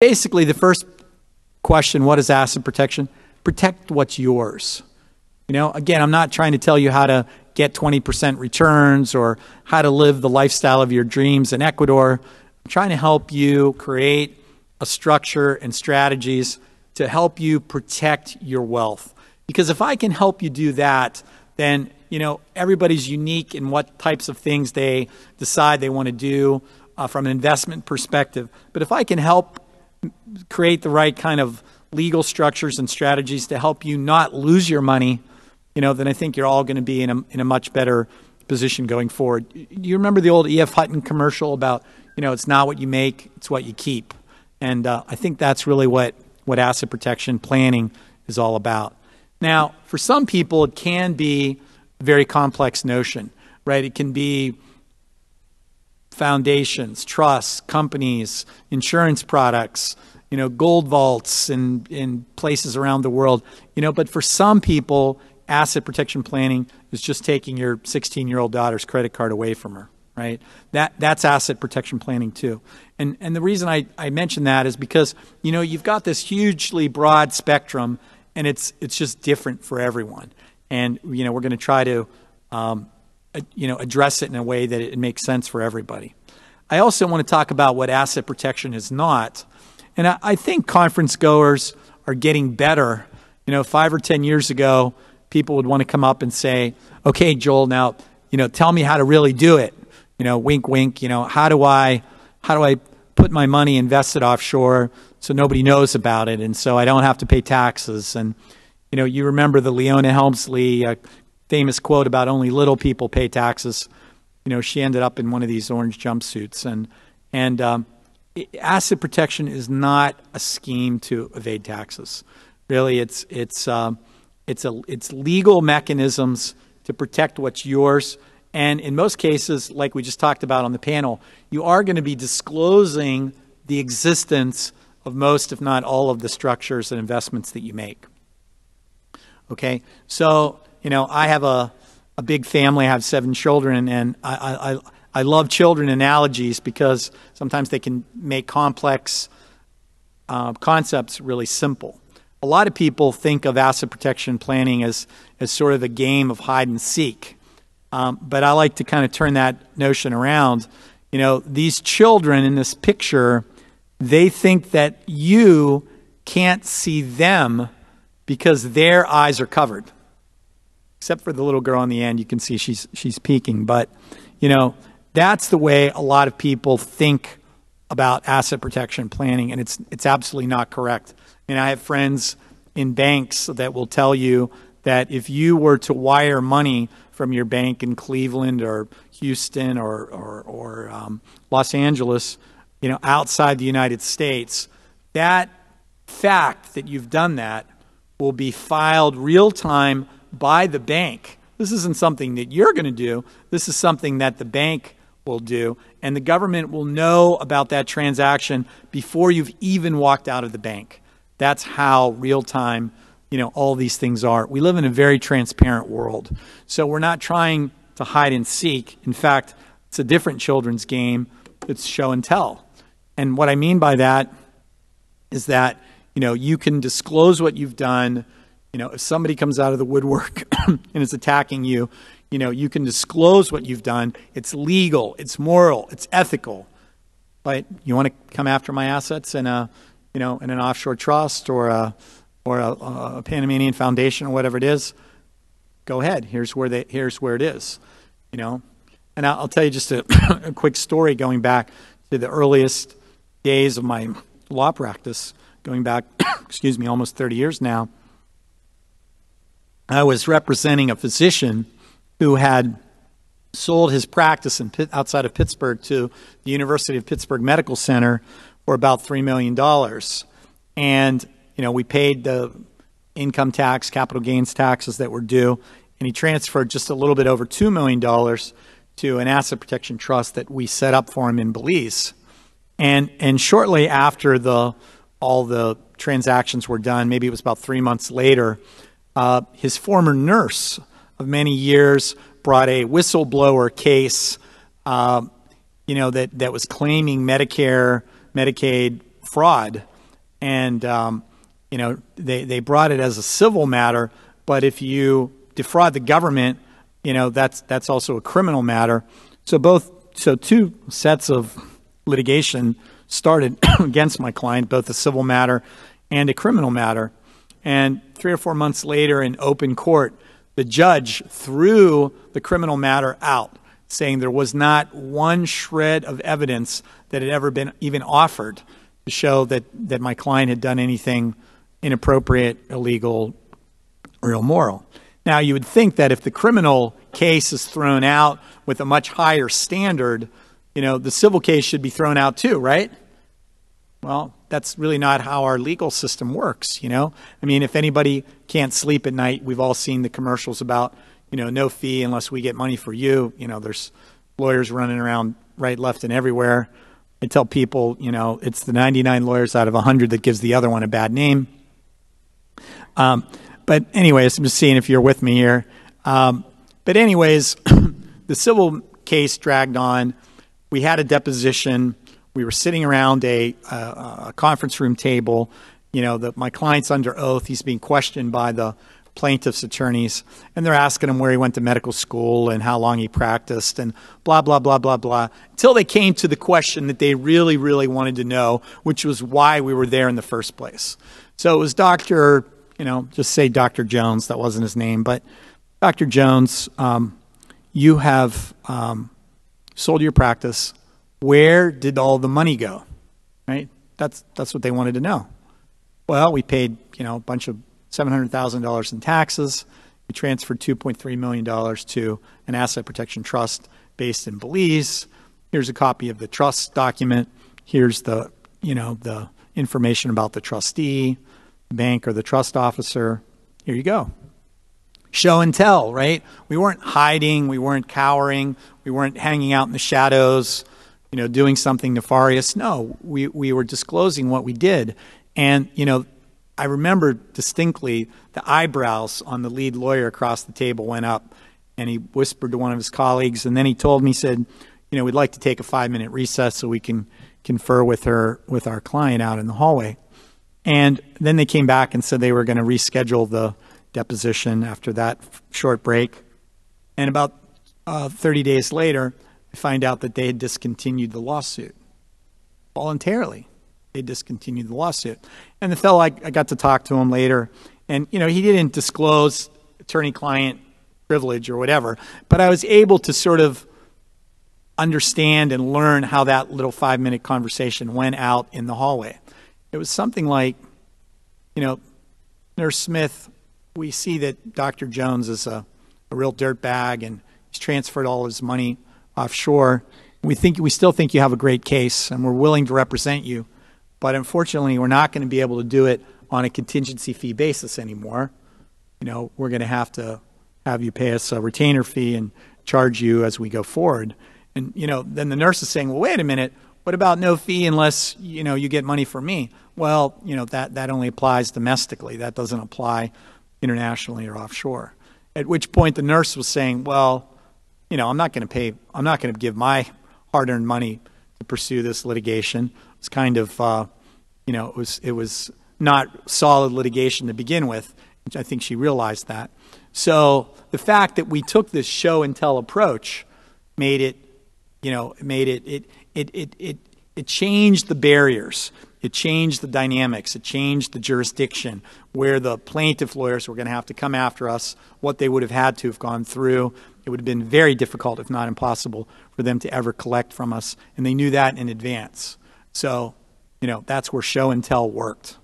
Basically, the first question, what is asset protection? Protect what's yours. You know, again, I'm not trying to tell you how to get 20% returns or how to live the lifestyle of your dreams in Ecuador. I'm trying to help you create a structure and strategies to help you protect your wealth. Because if I can help you do that, then, you know, everybody's unique in what types of things they decide they want to do from an investment perspective. But if I can help create the right kind of legal structures and strategies to help you not lose your money, you know, then I think you're all going to be in a much better position going forward. You remember the old E.F. Hutton commercial about, you know, it's not what you make, it's what you keep. And I think that's really what asset protection planning is all about. Now, for some people, it can be a very complex notion, right? It can be foundations, trusts, companies, insurance products, you know, gold vaults in places around the world. You know, but for some people, asset protection planning is just taking your 16-year-old daughter's credit card away from her, right? That's asset protection planning too. And the reason I mention that is because, you know, you've got this hugely broad spectrum, and it's just different for everyone. And, you know, we're going to try to, you know, address it in a way that it makes sense for everybody. I also want to talk about what asset protection is not. And I think conference goers are getting better. You know, 5 or 10 years ago, people would want to come up and say, okay, Joel, now, you know, tell me how to really do it. You know, wink, wink, you know, how do I put my money invested offshore so nobody knows about it and so I don't have to pay taxes? And, you know, you remember the Leona Helmsley famous quote about only little people pay taxes. You know, she ended up in one of these orange jumpsuits. And asset protection is not a scheme to evade taxes. Really, it's legal mechanisms to protect what's yours. And in most cases, like we just talked about on the panel, you are going to be disclosing the existence of most, if not all, of the structures and investments that you make. Okay, so, you know, I have a big family. I have 7 children, and I love children analogies because sometimes they can make complex concepts really simple. A lot of people think of asset protection planning as sort of a game of hide and seek. But I like to kind of turn that notion around. You know, these children in this picture, they think that you can't see them because their eyes are covered. Except for the little girl on the end, you can see she's peeking. But, you know, that's the way a lot of people think about asset protection planning, and it's absolutely not correct. And I have friends in banks that will tell you that if you were to wire money from your bank in Cleveland or Houston or Los Angeles, you know, outside the United States, that fact that you've done that will be filed real time by the bank. This isn't something that you're going to do. This is something that the bank will do, and the government will know about that transaction before you've even walked out of the bank. That's how real time, you know, all these things are. We live in a very transparent world. So we're not trying to hide and seek. In fact, it's a different children's game. It's show and tell. And what I mean by that is that, you know, you can disclose what you've done. You know, if somebody comes out of the woodwork and is attacking you, you know, you can disclose what you've done. It's legal, it's moral, it's ethical. But you want to come after my assets in a, you know, in an offshore trust or a Panamanian foundation or whatever it is, go ahead. Here's where it is, you know. And I'll tell you just a quick story going back to the earliest days of my law practice, going back, excuse me, almost 30 years now. I was representing a physician who had sold his practice outside of Pittsburgh to the University of Pittsburgh Medical Center for about $3 million. And, you know, we paid the income tax, capital gains taxes that were due, and he transferred just a little bit over $2 million to an asset protection trust that we set up for him in Belize. And shortly after all the transactions were done, maybe it was about 3 months later, his former nurse of many years brought a whistleblower case, you know, that was claiming Medicare, Medicaid fraud. And, they brought it as a civil matter, but if you defraud the government, that's also a criminal matter. So two sets of litigation started against my client, both a civil matter and a criminal matter. And 3 or 4 months later in open court, the judge threw the criminal matter out, saying there was not one shred of evidence that had ever been even offered to show that my client had done anything inappropriate, illegal, or immoral. Now, you would think that if the criminal case is thrown out with a much higher standard, the civil case should be thrown out too, right? Well, that's really not how our legal system works, I mean, if anybody can't sleep at night, we've all seen the commercials about, no fee unless we get money for you. There's lawyers running around right, left, and everywhere. I tell people, it's the 99 lawyers out of 100 that gives the other one a bad name. But anyways, I'm just seeing if you're with me here. But anyways, the civil case dragged on. We had a deposition. We were sitting around a conference room table. My client's under oath. He's being questioned by the plaintiff's attorneys, and they're asking him where he went to medical school and how long he practiced and blah, blah, blah, blah, blah, until they came to the question that they really, really wanted to know, which was why we were there in the first place. So it was Dr., just say Dr. Jones. That wasn't his name, but Dr. Jones, you have sold your practice. Where did all the money go? Right? That's what they wanted to know. Well, we paid, a bunch of $700,000 in taxes. We transferred $2.3 million to an asset protection trust based in Belize. Here's a copy of the trust document. Here's the information about the trustee, the bank, or the trust officer. Here you go. Show and tell, right? We weren't hiding. We weren't cowering. We weren't hanging out in the shadows, doing something nefarious. No, we were disclosing what we did. And, I remember distinctly the eyebrows on the lead lawyer across the table went up, and he whispered to one of his colleagues, and then he told me, he said, we'd like to take a 5-minute recess so we can confer with our client out in the hallway. And then they came back and said they were going to reschedule the deposition after that short break. And about 30 days later, I find out that they had discontinued the lawsuit voluntarily. They discontinued the lawsuit. And the fellow, I got to talk to him later, and he didn't disclose attorney-client privilege or whatever, but I was able to sort of understand and learn how that little 5-minute conversation went out in the hallway. It was something like, Nurse Smith, we see that Dr. Jones is a real dirtbag, and he's transferred all his money offshore. We still think you have a great case, and we're willing to represent you. But unfortunately, we're not going to be able to do it on a contingency fee basis anymore. We're going to have you pay us a retainer fee and charge you as we go forward. And, then the nurse is saying, well, wait a minute, what about no fee unless, you get money from me? Well, that only applies domestically. That doesn't apply internationally or offshore. At which point the nurse was saying, well, I'm not going to give my hard-earned money to pursue this litigation. It's kind of, it was not solid litigation to begin with. I think she realized that. So the fact that we took this show and tell approach made it, it changed the barriers. It changed the dynamics. It changed the jurisdiction where the plaintiff lawyers were going to have to come after us, what they would have had to have gone through. It would have been very difficult, if not impossible, for them to ever collect from us. And they knew that in advance. So, that's where show and tell worked.